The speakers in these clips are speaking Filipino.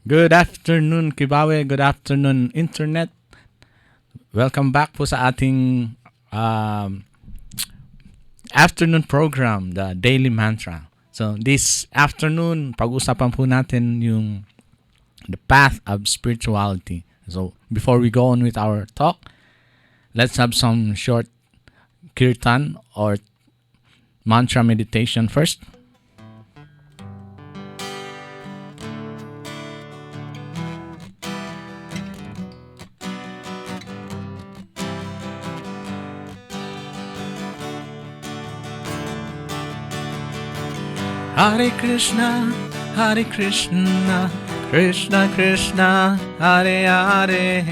Good afternoon, Kibawe. Good afternoon, Internet. Welcome back po sa ating um, afternoon program, the Daily Mantra. So, this afternoon, pag-usapan po natin yung the path of spirituality. So, before we go on with our talk, let's have some short kirtan or mantra meditation first. Hare Krishna, Hare Krishna, Krishna Krishna, Hare Hare,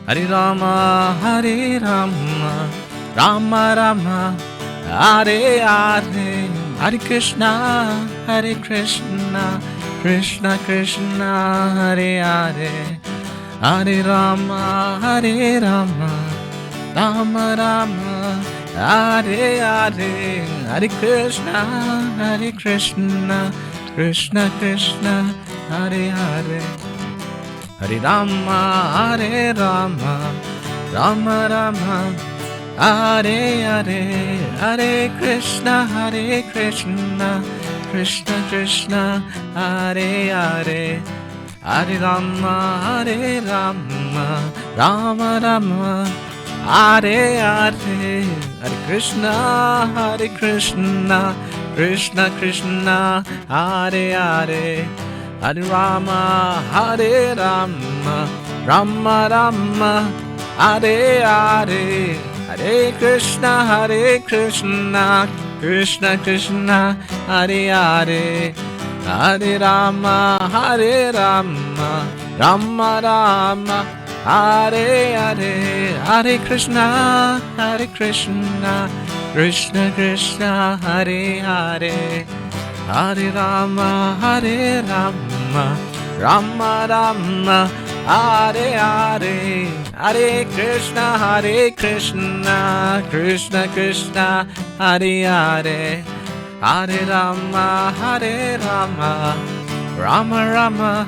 Hare Rama, Hare Rama, Rama Rama, Hare Hare, Hare Krishna, Hare Krishna, Krishna Krishna, Hare Hare, Hare Rama, Hare Rama, Rama Rama, Hare Hare, Hare Krishna, Hare Krishna, Krishna Krishna, Hare Hare, Hare Rama, Hare Rama, Rama Rama, Hare Hare, Hare Krishna, Krishna Krishna, Hare Hare, Hare Rama, Hare Rama, Rama Rama, Hare Hare, Hare Krishna, Krishna Krishna, Hare Hare, Hare Rama, Hare Rama, Rama Rama, Hare Hare, Hare Krishna, Krishna Krishna, Hare Hare, Hare Rama, Hare Rama, Rama Rama, Hare Hare, Hare Krishna, Krishna Krishna, Hare Hare, Hare Rama, Hare Rama, Rama Rama, Hare Hare, Hare Krishna, Krishna Krishna, Hare Hare, Hare Rama, Hare Rama, Rama Rama,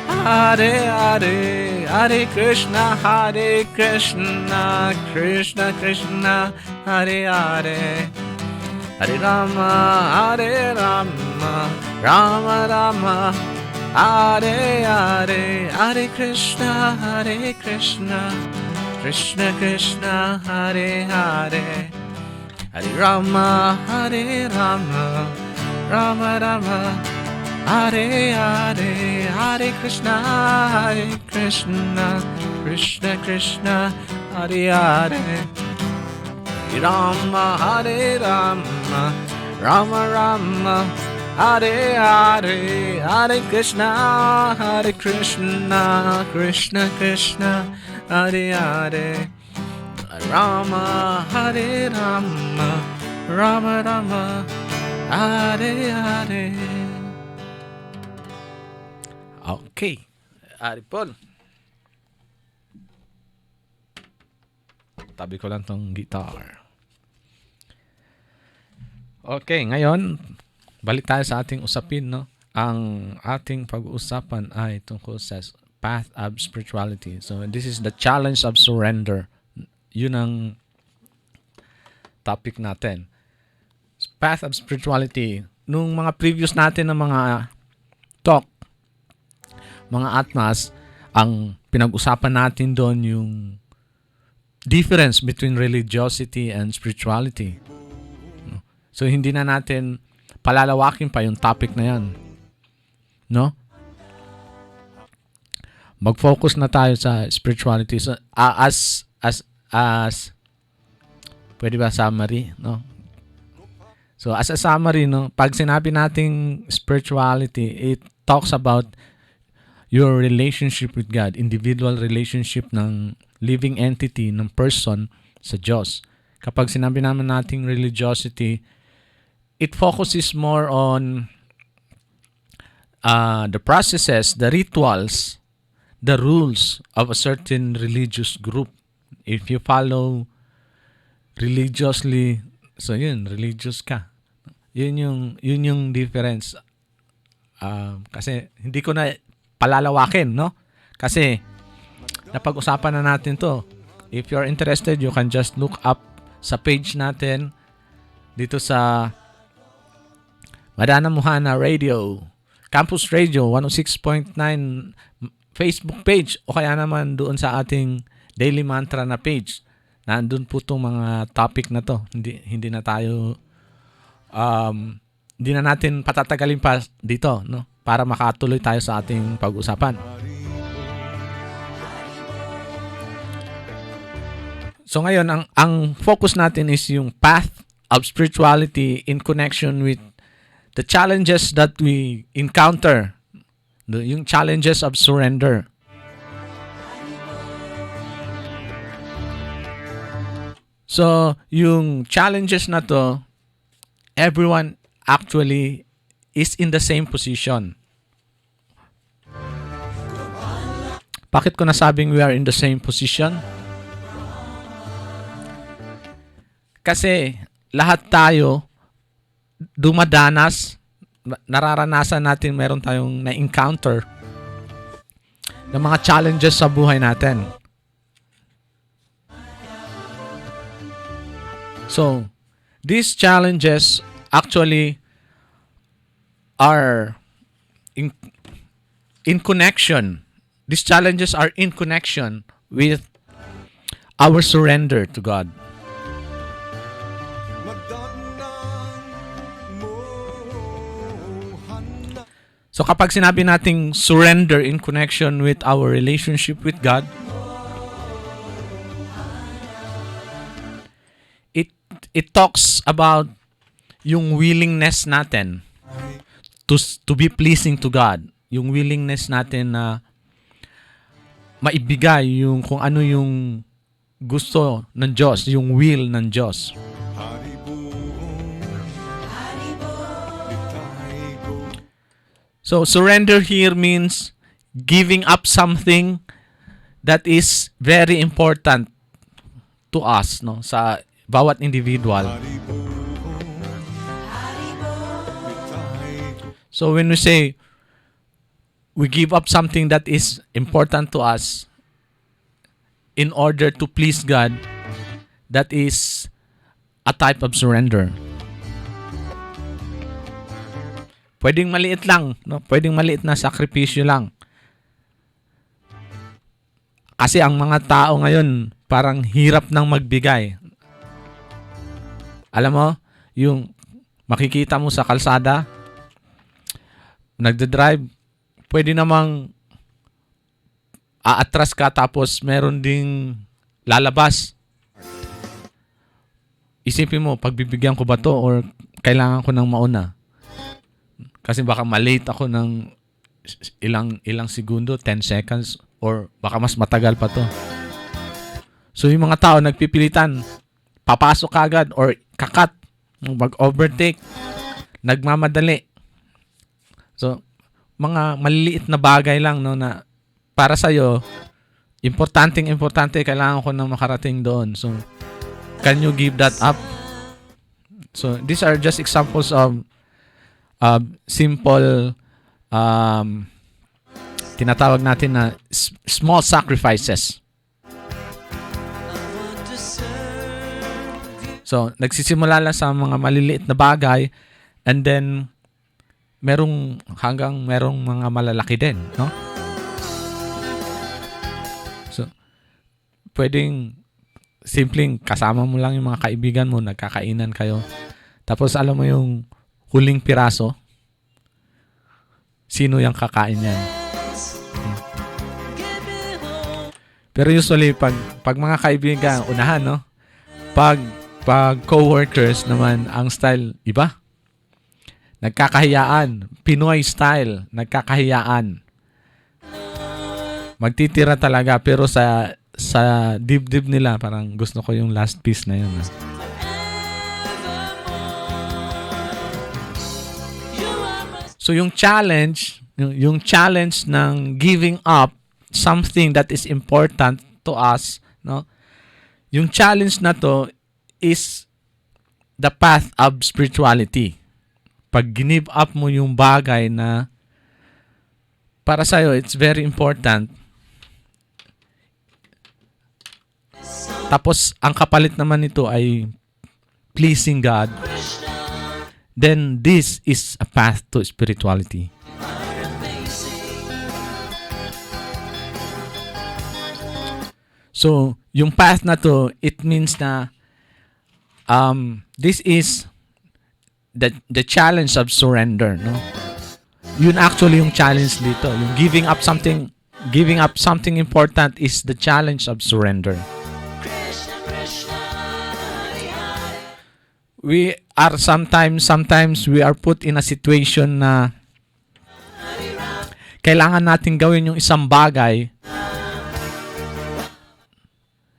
Hare Hare, Hare Krishna, Krishna Krishna, Hare Hare, Hare Rama, Hare Rama, Rama Rama, Hare Hare, Hare Krishna, Krishna Krishna, Hare Hare, Hare Rama, Hare Rama, Rama Rama, Hare Hare, Hare Krishna, Krishna Krishna, Hare Hare, Hare Rama, Hare Rama, Rama Rama, Hare Hare, Hare Krishna, Krishna Krishna, Hare Hare, Hare Rama, Hare Rama, Rama Rama, Hare Hare. Okay, Aripol. Tabi ko lang tong guitar. Okay, ngayon, balik tayo sa ating usapin, no? Ang ating pag-uusapan ay tungkol sa path of spirituality. So, this is the challenge of surrender. Yun ang topic natin. Path of spirituality. Nung mga previous natin ng mga talk, mga atmas, ang pinag-usapan natin doon yung difference between religiosity and spirituality. So, hindi na natin palalawakin pa yung topic na yan. No? Mag-focus na tayo sa spirituality. So, as pwede ba summary? No? So, as a summary, no, pag sinabi nating spirituality, it talks about your relationship with God, individual relationship ng living entity, ng person sa Diyos. Kapag sinabi naman nating religiosity, it focuses more on the processes, the rituals, the rules of a certain religious group. If you follow religiously, so yun, religious ka. Yun yung difference. Kasi hindi ko na palalawakin, no? Kasi napag-usapan na natin to. If you're interested, you can just look up sa page natin dito sa Madana Mohana Radio, Campus Radio 106.9 Facebook page, o kaya naman doon sa ating Daily Mantra na page. Nandun po itong mga topic na to. Hindi na tayo hindi na natin patatagalin pa dito, no? Para makatuloy tayo sa ating pag-usapan. So ngayon, ang focus natin is yung path of spirituality in connection with the challenges that we encounter. Yung challenges of surrender. So, yung challenges na to, everyone actually is in the same position. Bakit ko nasabing we are in the same position? Kasi lahat tayo dumadanas, nararanasan natin, meron tayong na-encounter ng mga challenges sa buhay natin. So, these challenges actually are in connection. These challenges are in connection with our surrender to God. So kapag sinabi nating surrender in connection with our relationship with God, it talks about yung willingness natin to be pleasing to God. Yung willingness natin na maibigay yung kung ano yung gusto ng Diyos, yung will ng Diyos. So, surrender here means giving up something that is very important to us, no, sa bawat individual. So, when we say we give up something that is important to us in order to please God, that is a type of surrender. Pwedeng maliit lang, no? Pwedeng maliit na sakripisyo lang. Kasi ang mga tao ngayon, parang hirap nang magbigay. Alam mo, yung makikita mo sa kalsada, nagdadrive, pwede namang aatras ka tapos meron ding lalabas. Isipin mo, pagbibigyan ko ba to or kailangan ko nang mauna? Kasi baka malate ako ng ilang segundo, 10 seconds, or baka mas matagal pa to. So yung mga tao nagpipilitan, papasok agad or kakat, mag-overtake, nagmamadali. So mga maliliit na bagay lang, no, na para sa'yo, importante, kailangan ko nang makarating doon. So can you give that up? So these are just examples of simple tinatawag natin na small sacrifices. So, nagsisimula lang sa mga maliliit na bagay and then merong mga malalaki din, no? So, pwedeng simpleng kasama mo lang yung mga kaibigan mo, nagkakainan kayo. Tapos alam mo yung huling piraso, sino yung kakain yan? Pero usually, pag mga kaibigan, unahan, no? Pag co-workers naman, ang style, iba. Nagkakahiyaan. Pinoy style, nagkakahiyaan. Magtitira talaga, pero sa dibdib nila, parang gusto ko yung last piece na yun. So yung challenge ng giving up something that is important to us, no? Yung challenge na to is the path of spirituality. Pag give up mo yung bagay na para sa'yo, it's very important. Tapos, ang kapalit naman nito ay pleasing God. Then, this is a path to spirituality. So, yung path na to, it means na this is the challenge of surrender, no? Yun actually yung challenge dito. Yung giving up something important is the challenge of surrender. We are sometimes we are put in a situation na kailangan natin gawin yung isang bagay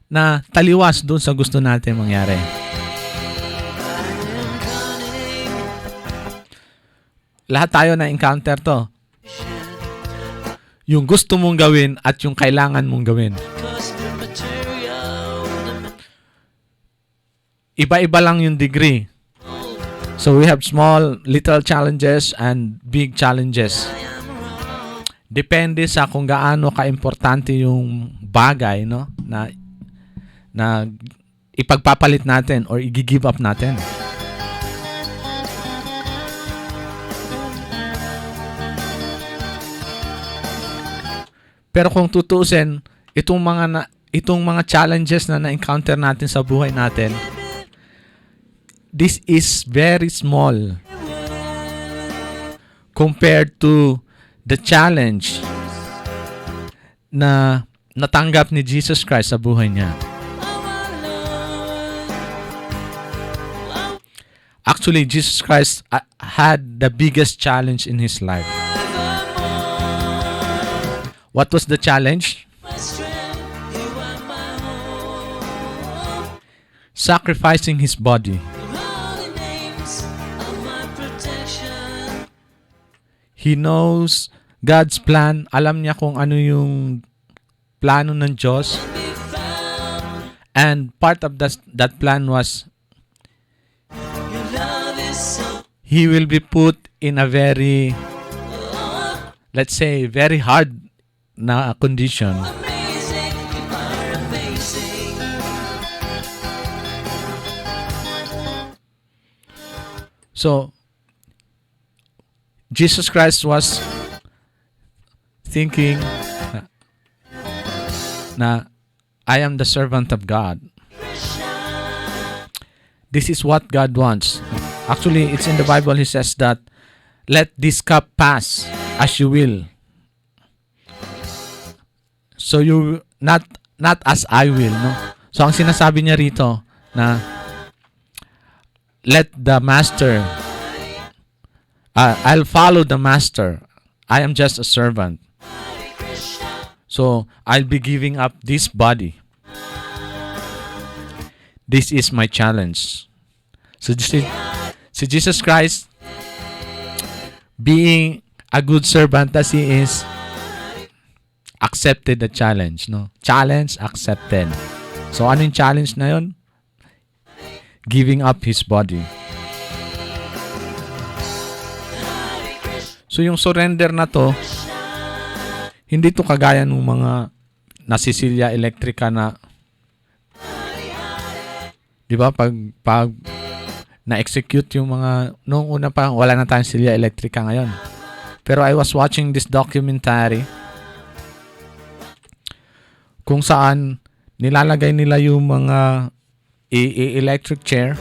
na taliwas doon sa gusto natin mangyari. Lahat tayo na encounter to. Yung gusto mong gawin at yung kailangan mong gawin. Iba-iba lang yung degree. So we have small, little challenges and big challenges. Depende sa kung gaano ka-importante yung bagay, no, na ipagpapalit natin or i-give up natin. Pero kung tutuusin, itong mga challenges na na-encounter natin sa buhay natin, this is very small compared to the challenge na natanggap ni Jesus Christ sa buhay niya. Actually, Jesus Christ had the biggest challenge in His life. What was the challenge? Sacrificing His body. He knows God's plan. Alam niya kung ano yung plano ng Diyos. And part of that plan was He will be put in a very, let's say, very hard na condition. So, Jesus Christ was thinking na I am the servant of God. This is what God wants. Actually, it's in the Bible. He says that, let this cup pass as you will. So you not as I will, no? So ang sinasabi niya rito na let the master I'll follow the master. I am just a servant. So I'll be giving up this body. This is my challenge. So si Jesus Christ, being a good servant as He is, accepted the challenge, no? Challenge accepted. So ano yung challenge na yun? Giving up His body. So yung surrender na to, hindi to kagaya ng mga nasisilya elektrika na, di ba, pag na-execute yung mga, noong una pa, wala na tayong silya elektrika ngayon. Pero I was watching this documentary kung saan nilalagay nila yung mga electric chair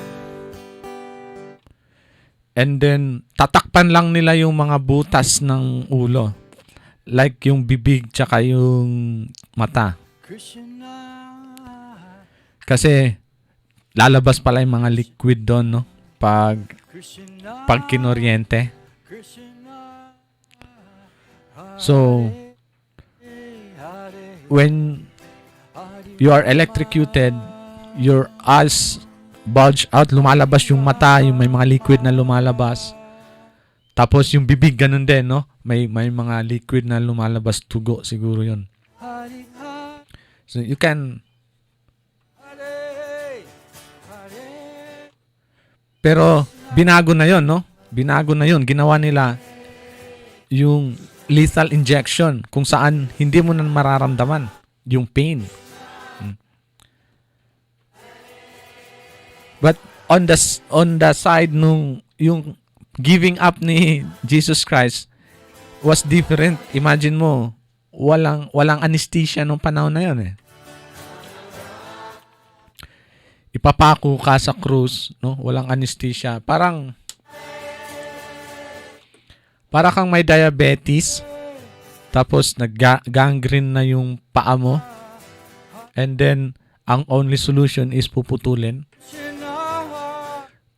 and then tatakpan lang nila yung mga butas ng ulo, like yung bibig tsaka yung mata, kasi lalabas pala yung mga liquid doon, no, pag kinoryente. So when you are electrocuted, your eyes bulge out, lumalabas yung mata, yung may mga liquid na lumalabas. Tapos yung bibig ganun din, no? May mga liquid na lumalabas, tugo siguro yun. So you can, pero binago na yun, no? Binago na yun. Ginawa nila yung lethal injection kung saan hindi mo na mararamdaman yung pain. But on the side nung yung giving up ni Jesus Christ was different. Imagine mo, walang anesthesia nung panahon na yun eh. Ipapako ka sa krus, no? Walang anesthesia. Para kang may diabetes, tapos nag-gangrene na yung paa mo, and then ang only solution is puputulin.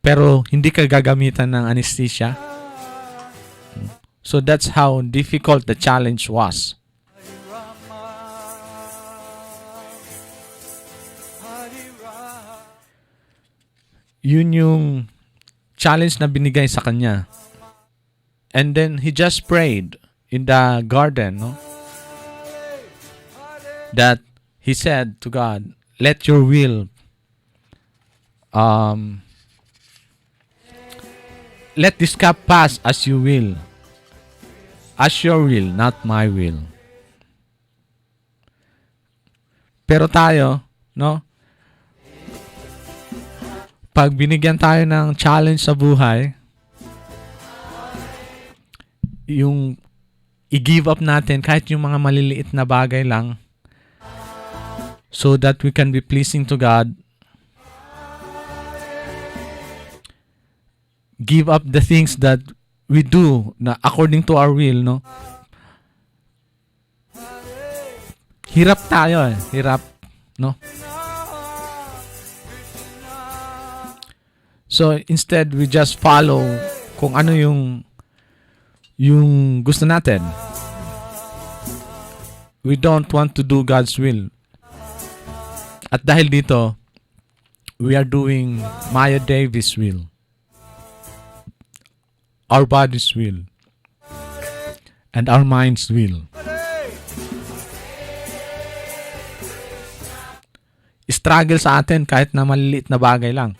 Pero hindi ka gagamitan ng anesthesia. So that's how difficult the challenge was. Yun yung challenge na binigay sa kanya. And then he just prayed in the garden, no? That he said to God, let your will let this cup pass as you will. As your will, not my will. Pero tayo, no? Pag binigyan tayo ng challenge sa buhay, yung i-give up natin kahit yung mga maliliit na bagay lang so that we can be pleasing to God. Give up the things that we do na according to our will, no? Hirap tayo eh. Hirap, no? So, instead, we just follow kung ano yung gusto natin. We don't want to do God's will. At dahil dito, we are doing Maya Davis' will. Our body's will. And our mind's will. Struggle sa atin kahit na maliliit na bagay lang.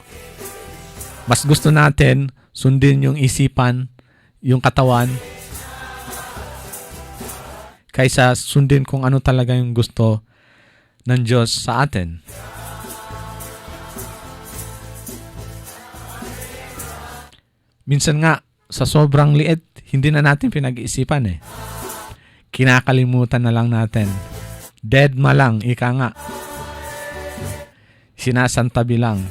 Mas gusto natin sundin yung isipan, yung katawan, kaysa sundin kung ano talaga yung gusto ng Diyos sa atin. Minsan nga, sa sobrang liit, hindi na natin pinag-iisipan eh. Kinakalimutan na lang natin. Dead ma lang, ika nga. Sinasantabi lang.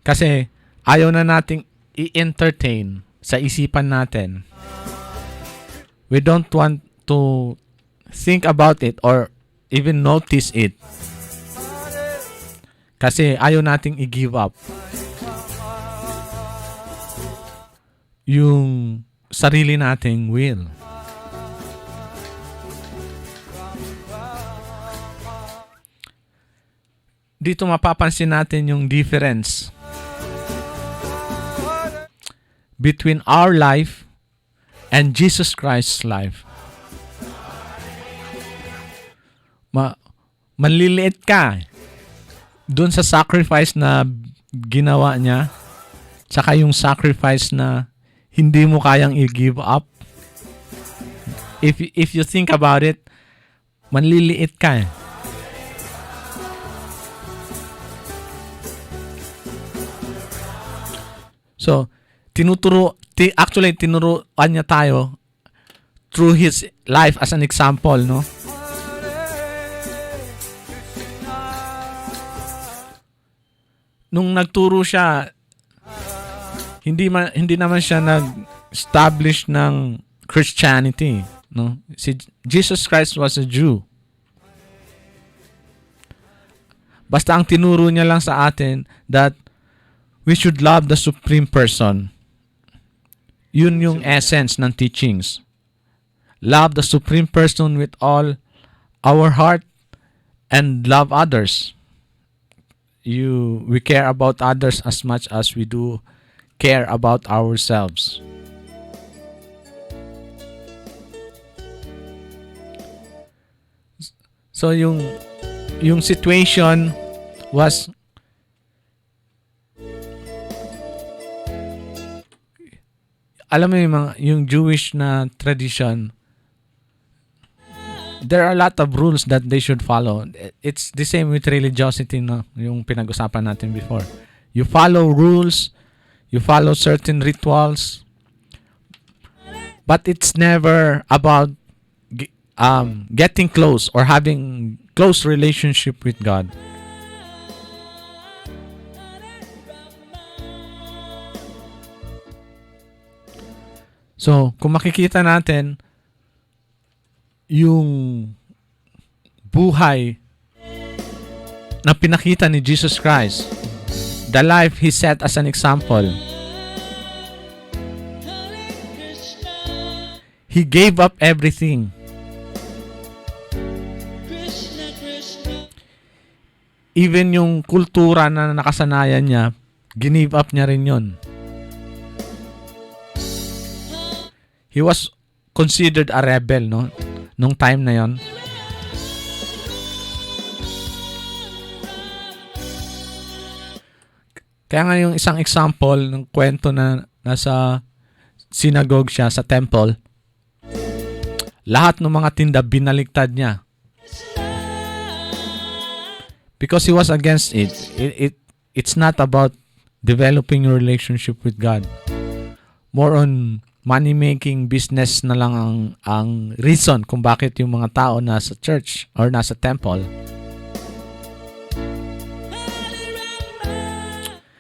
Kasi ayaw na nating i-entertain sa isipan natin. We don't want to think about it or even notice it. Kasi ayaw nating i-give up yung sarili nating will. Dito mapapansin natin yung difference between our life and Jesus Christ's life. Manliliit ka doon sa sacrifice na ginawa niya, tsaka yung sacrifice na hindi mo kayang i-give up. If you think about it, manliliit ka. So, tinuruan niya tayo through his life as an example, no? Nung nagturo siya, hindi naman siya nag-establish ng Christianity, no? Si Jesus Christ was a Jew. Basta ang tinuro niya lang sa atin that we should love the supreme person. Yun yung essence ng teachings. Love the supreme person with all our heart and love others. We care about others as much as we do care about ourselves. So yung situation was alam mo yung Jewish na tradition, there are a lot of rules that they should follow. It's the same with religiosity, no? Yung pinag-usapan natin before. You follow rules, you follow certain rituals, but it's never about getting close or having close relationship with God. So, kung makikita natin yung buhay na pinakita ni Jesus Christ, the life He set as an example, He gave up everything. Even yung kultura na nakasanayan niya, give up niya rin yun. He was considered a rebel, no? Nung time na yon. Kaya nga yung isang example ng kwento na nasa synagogue siya sa temple, lahat ng mga tinda binaligtad niya. Because he was against it. It's not about developing your relationship with God. More on money-making business na lang ang reason kung bakit yung mga tao nasa church or nasa temple.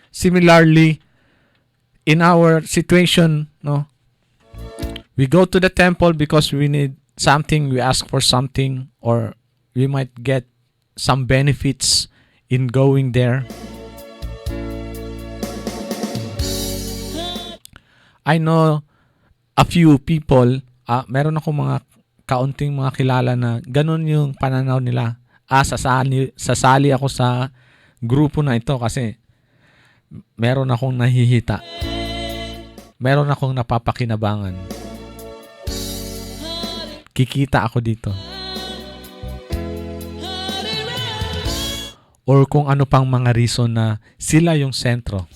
Similarly, in our situation, no, we go to the temple because we need something, we ask for something, or we might get some benefits in going there. I know a few people, meron akong mga kaunting mga kilala na ganun yung pananaw nila. Sasali ako sa grupo na ito kasi meron akong nahihita. Meron akong napapakinabangan. Kikita ako dito. Or kung ano pang mga reason na sila yung sentro.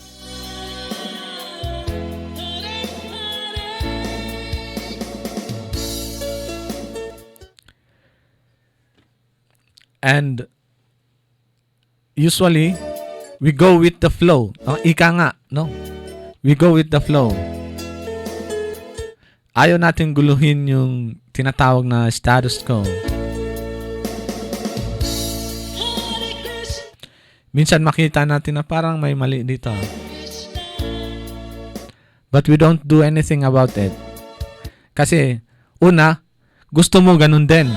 And usually, we go with the flow. Ika nga, no? We go with the flow. Ayaw natin guluhin yung tinatawag na status quo. Minsan makita natin na parang may mali dito. But we don't do anything about it. Kasi, una, gusto mo ganun din.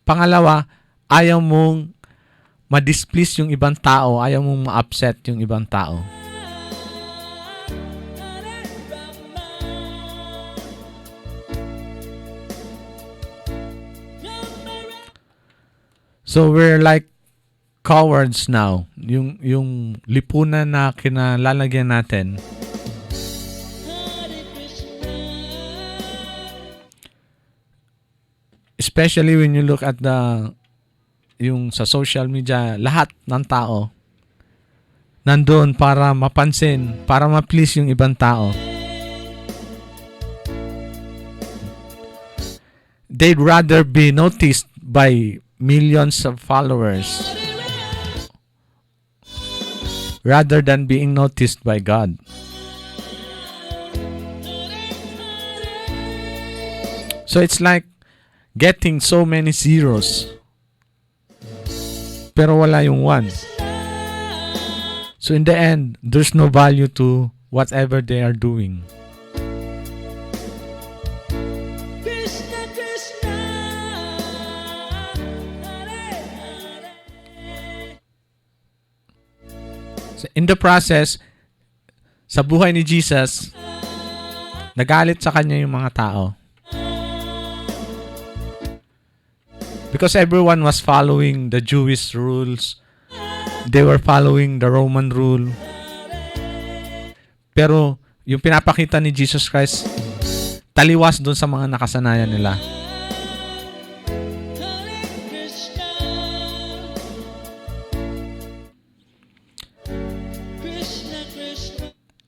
Pangalawa, ayaw mong ma-displease yung ibang tao, ayaw mong ma-upset yung ibang tao. So we're like cowards now. Yung lipunan na kinalalagyan natin, especially when you look at yung sa social media, lahat ng tao nandoon para mapansin, para ma-please yung ibang tao. They'd rather be noticed by millions of followers rather than being noticed by God. So it's like getting so many zeros pero wala yung one. So in the end, there's no value to whatever they are doing. So in the process, sa buhay ni Jesus, nagalit sa kanya yung mga tao. Because everyone was following the Jewish rules. They were following the Roman rule. Pero yung pinapakita ni Jesus Christ, taliwas dun sa mga nakasanayan nila.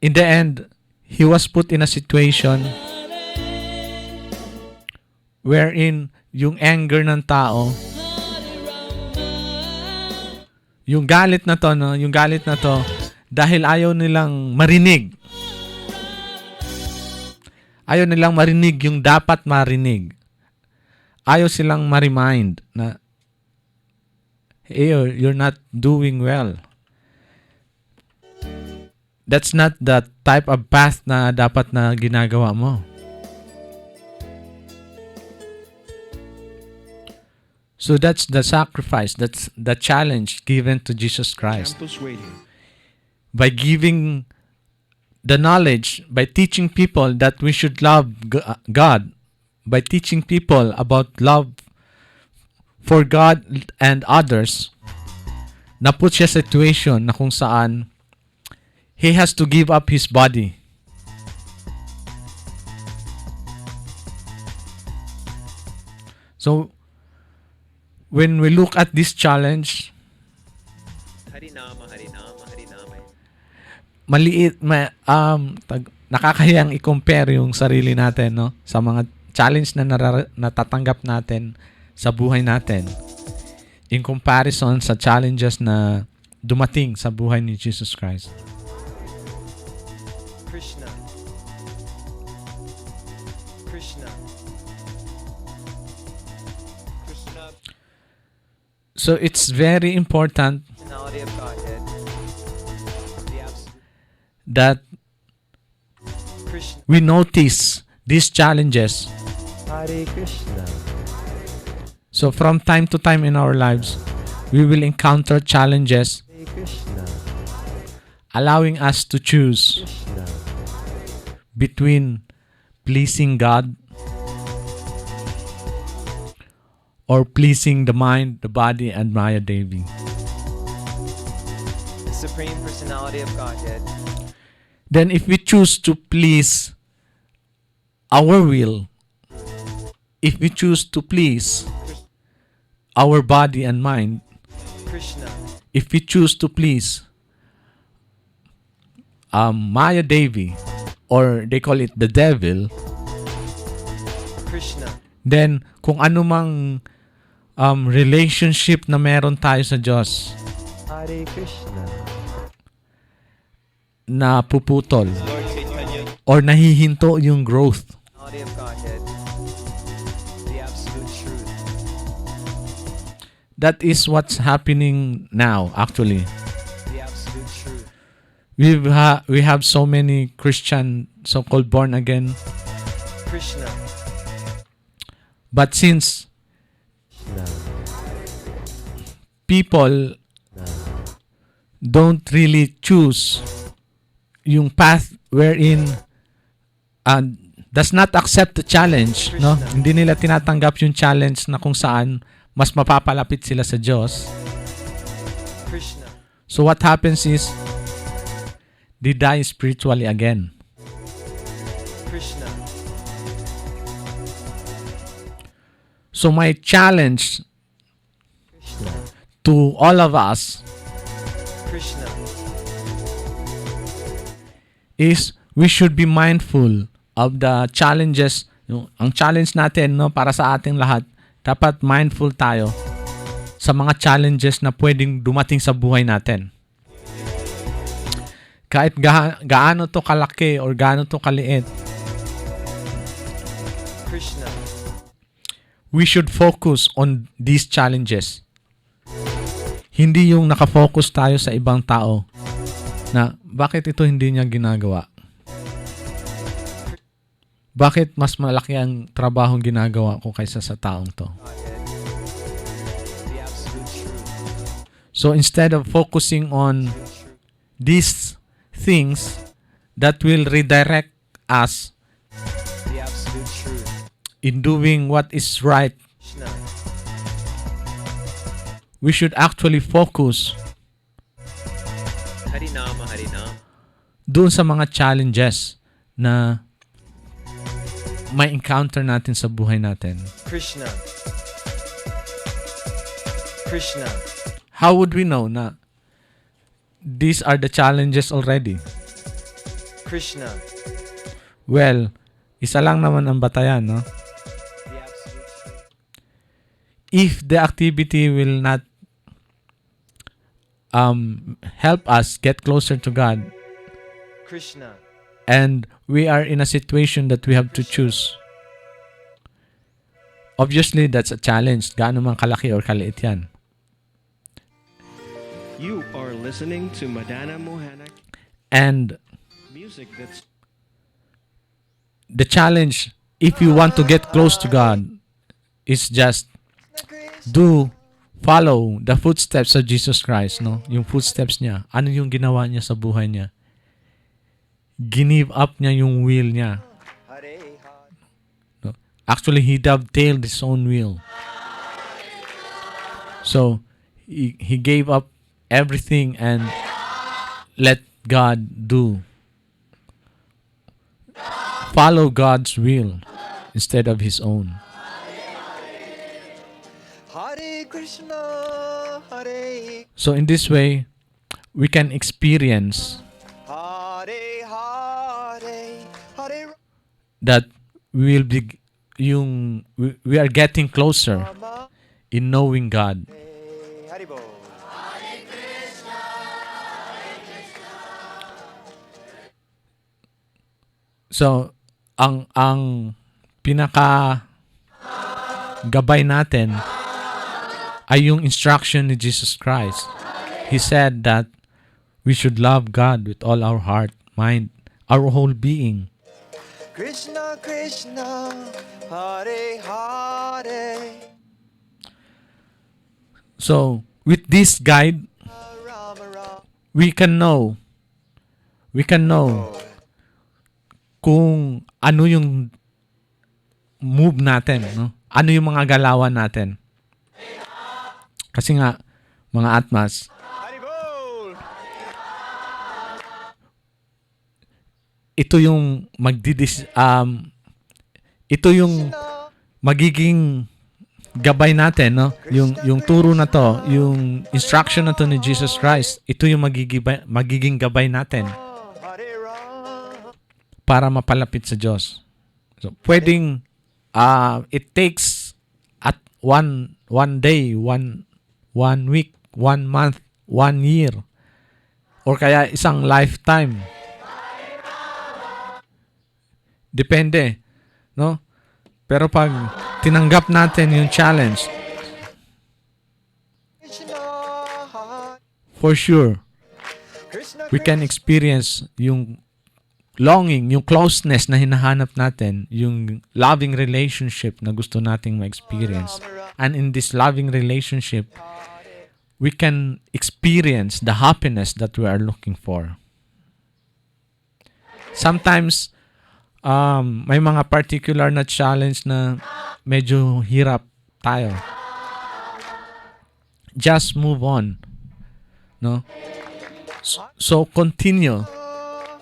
In the end, he was put in a situation wherein yung anger ng tao, yung galit na to, no? Yung galit na to, dahil ayaw nilang marinig. Ayaw nilang marinig yung dapat marinig. Ayaw silang ma-remind na, hey, you're not doing well. That's not the type of path na dapat na ginagawa mo. So that's the sacrifice, that's the challenge given to Jesus Christ. By giving the knowledge, by teaching people that we should love God, by teaching people about love for God and others, naput siya sa situation na kung saan he has to give up his body. So, when we look at this challenge, maliit, nakakahiyang i-compare yung sarili natin, no, sa mga challenge na natatanggap natin sa buhay natin in comparison sa challenges na dumating sa buhay ni Jesus Christ. Krishna. So it's very important that we notice these challenges. Hare Krishna. So from time to time in our lives, we will encounter challenges, Hare Krishna. allowing us to choose Krishna. between pleasing God or pleasing the mind, the body, and Maya Devi. The Supreme Personality of Godhead. Then if we choose to please our will, if we choose to please our body and mind, Krishna. if we choose to please Maya Devi, or they call it the devil, Krishna. then kung anumang relationship na meron tayo sa Diyos Hare Krishna. na puputol or nahihinto yung growth. Personality of Godhead. The absolute truth. That is what's happening now, actually. The absolute truth. We have so many Christian, so-called born again, Krishna. but since people don't really choose yung path wherein does not accept the challenge, no? Hindi nila tinatanggap yung challenge na kung saan mas mapapalapit sila sa Diyos. Krishna. So what happens is they die spiritually again. Krishna. So my challenge Krishna. to all of us Krishna. is we should be mindful of the challenges. Ang challenge natin, no, para sa ating lahat, dapat mindful tayo sa mga challenges na pwedeng dumating sa buhay natin. Kahit gaano to kalaki or gaano to kaliit, Krishna. we should focus on these challenges. Hindi yung nakafocus tayo sa ibang tao na bakit ito hindi niya ginagawa? Bakit mas malaki ang trabahong ginagawa ko kaysa sa taong to? The absolute truth. So instead of focusing on these things that will redirect us The absolute truth. in doing what is right, Krishna. we should actually focus Harinama, Harinama. doon sa mga challenges na may encounter natin sa buhay natin. Krishna. Krishna. How would we know na these are the challenges already? Krishna. Well, isa lang naman ang batayan, no? the absolute truth. If the activity will not help us get closer to God, Krishna, and we are in a situation that we have to choose, obviously that's a challenge. Gaano man kalaki or kaliit yan. You are listening to Madana Mohana And music that's the challenge, if you want to get close to God, is just follow the footsteps of Jesus Christ, no? Yung footsteps niya. Ano yung ginawa niya sa buhay niya? Give up niya yung will niya. Hare Hare. No? Actually, he dovetailed his own will. So, he gave up everything and let God do. Follow God's will instead of his own. Hare Krishna, Hare So in this way, we can experience Hare Hare, Hare that we will be we are getting closer Rama, in knowing God. Hare Bol. So ang pinaka gabay natin ay yung instruction ni Jesus Christ. He said that we should love God with all our heart, mind, our whole being. Krishna Krishna, Hare Hare, So with this guide, Rama Rama. we can know kung ano yung move natin, no? Ano yung mga galawan natin. Kasi nga, mga atmas, Hare Bol. ito yung ito yung magiging gabay natin, no? Yung turo na to, yung instruction na to ni Jesus Christ, ito yung magiging gabay natin Hare Rama. para mapalapit sa Diyos. So, pwedeng it takes at one day, one week, 1 month, 1 year, or kaya isang lifetime. Depende, no? Pero pag tinanggap natin yung challenge, Krishna, Hare for sure, Krishna we can experience yung longing, yung closeness na hinahanap natin, yung loving relationship na gusto nating ma-experience. And in this loving relationship, we can experience the happiness that we are looking for. Sometimes, may mga particular na challenge na medyo hirap tayo. Just move on. No? So continue.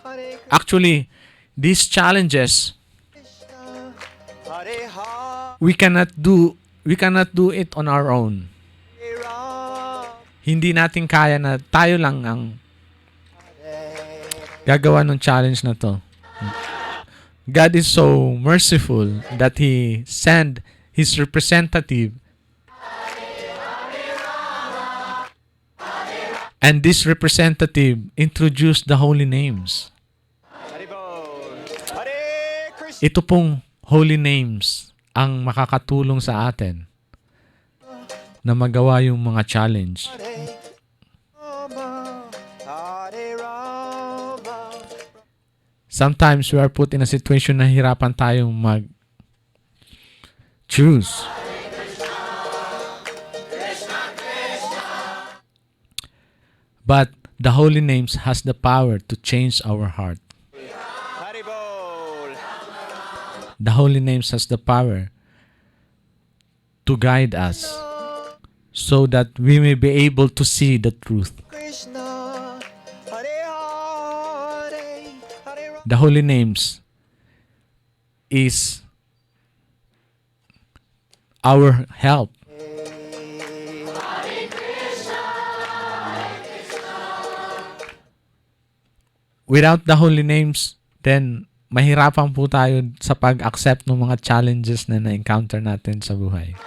Hare Actually, these challenges, Krishna, Hare Hare we cannot do it on our own. Rama. Hindi natin kaya na tayo lang ang gagawa ng challenge na to. God is so merciful that He sent His representative, and this representative introduced the holy names. Hare Bol. Hare Krishna. Ito pong holy names ang makakatulong sa atin na magawa yung mga challenge. Hare Rama, Hare Rama. Sometimes we are put in a situation na hirapan tayong choose. But the holy names has the power to change our heart. Hare Bol. The holy names has the power to guide us so that we may be able to see the truth. Krishna, Hare Hare, Hare Rama. The holy names is our help. Without the holy names, then mahirapan po tayo sa pag-accept ng mga challenges na na-encounter natin sa buhay.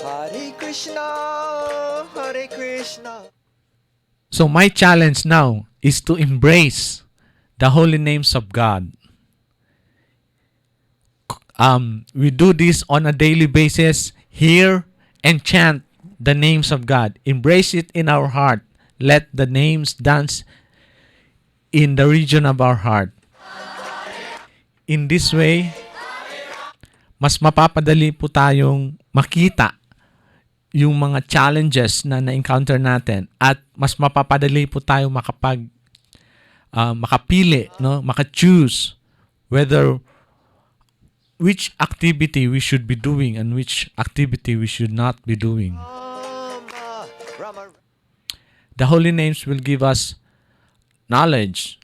Hare Krishna, Hare Krishna. So my challenge now is to embrace the holy names of God. We do this on a daily basis, hear and chant the names of God. Embrace it in our heart. Let the names dance in the region of our heart. In this way, mas mapapadali po tayong makita yung mga challenges na na-encounter natin at mas mapapadali po tayo makapili, no, maka-choose whether which activity we should be doing and which activity we should not be doing. Rama. The holy names will give us knowledge.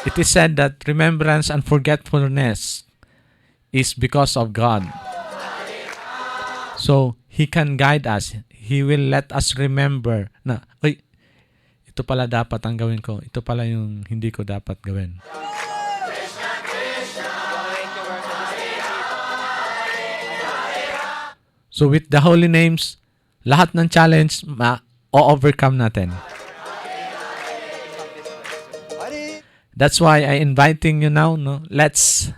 It is said that remembrance and forgetfulness is because of God. So, He can guide us. He will let us remember na, ito pala dapat ang gawin ko. Ito pala yung hindi ko dapat gawin. So with the holy names, lahat ng challenge ma-overcome natin. That's why I inviting you now, no? Let's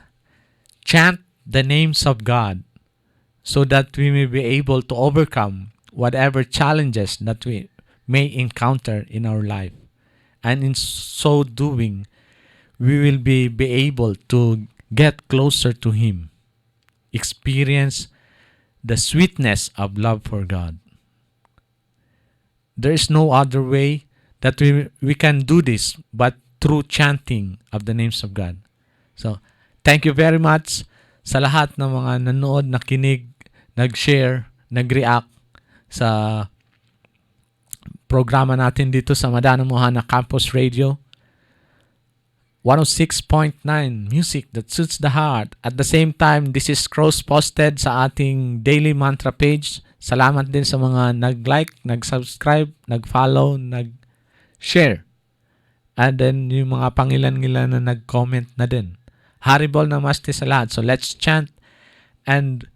chant the names of God so that we may be able to overcome whatever challenges that we may encounter in our life. And in so doing, we will be able to get closer to Him, experience the sweetness of love for God. There is no other way that we can do this but through chanting of the names of God. So, thank you very much sa lahat ng mga nanood, nakinig, nag-share, nag-react sa programa natin dito sa Madana Mohana Campus Radio. 106.9 music that suits the heart. At the same time, this is cross-posted sa ating daily mantra page. Salamat din sa mga nag-like, nag-subscribe, nag-follow, nag-share. And then yung mga pangilan-ngilan na nag-comment na din. Haribol namaste sa lahat. So let's chant and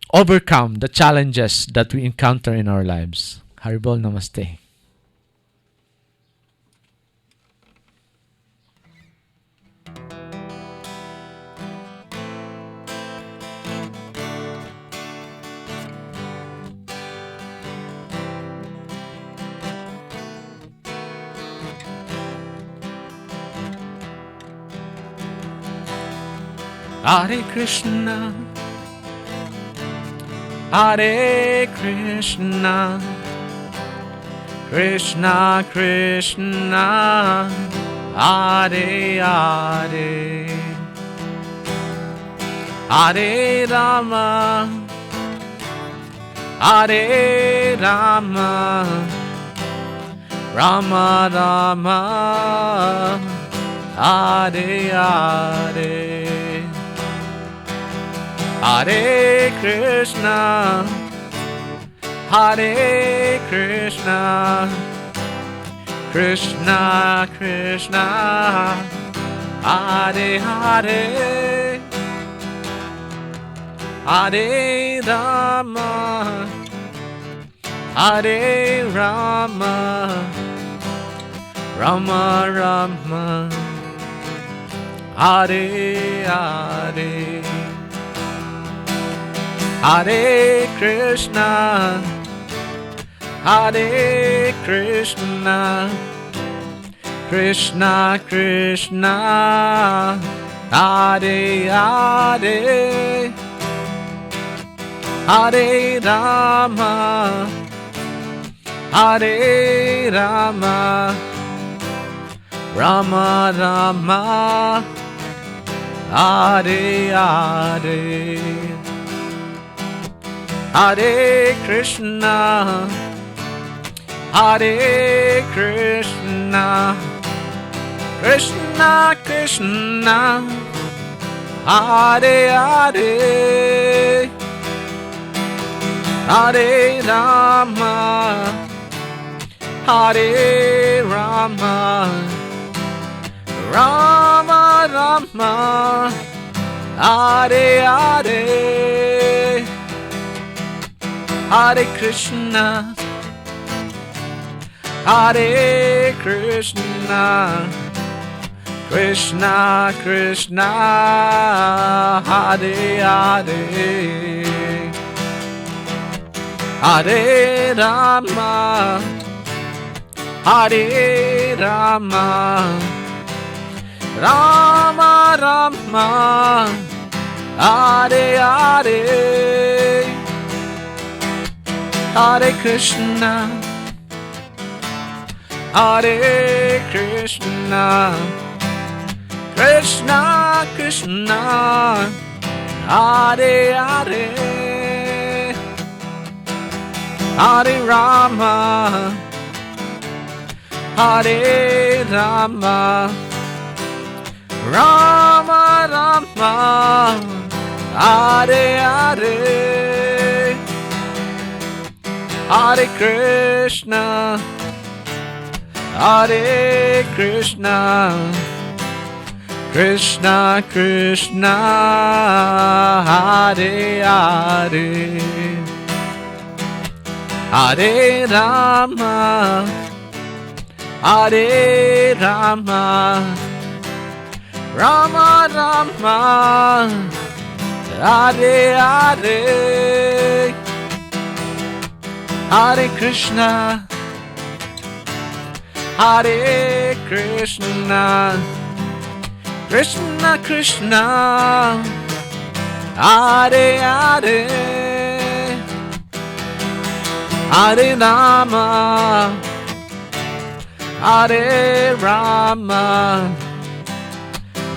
overcome the challenges that we encounter in our lives. Haribol namaste. Hare Krishna, Hare Krishna, Krishna Krishna, Hare Hare, Hare Rama, Hare Rama, Rama Rama, Hare Hare. Hare Krishna, Hare Krishna, Krishna Krishna, Hare Hare, Hare Rama, Hare Rama, Rama Rama, Hare Hare. Hare Krishna, Hare Krishna, Krishna Krishna, Hare Hare, Hare Rama, Hare Rama, Rama Rama, Hare Hare. Hare Krishna, Hare Krishna, Krishna Krishna, Hare Hare, Hare Rama, Hare Rama, Rama Rama, Hare Hare, Hare Krishna, Hare Krishna, Krishna Krishna, Hare Hare, Hare Rama, Hare Rama, Rama Rama, Hare Hare, Hare Krishna, Hare Krishna, Krishna Krishna, Hare Hare, Hare Rama, Hare Rama, Rama Rama, Hare Hare, Hare Krishna, Hare Krishna, Krishna Krishna, Hare Hare, Hare Rama, Hare Rama, Rama Rama, Hare Hare, Hare Krishna, Hare Krishna, Krishna Krishna, Hare Hare, Hare Rama, Hare Rama,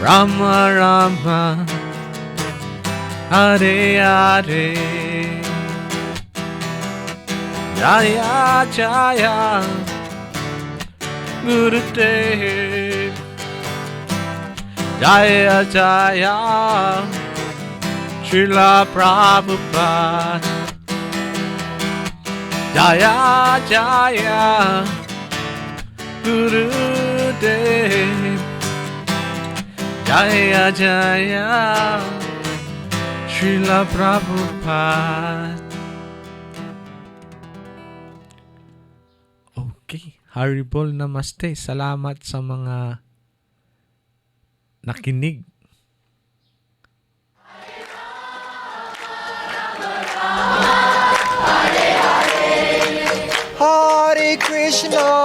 Rama Rama, Hare Hare, Jaya Jaya Gurudev, Jaya Jaya Srila Prabhupada, Jaya Jaya Gurudev, Jaya Jaya Srila Prabhupada. Okay, Haribol Namaste. Salamat sa mga nakinig. Hare Krishna,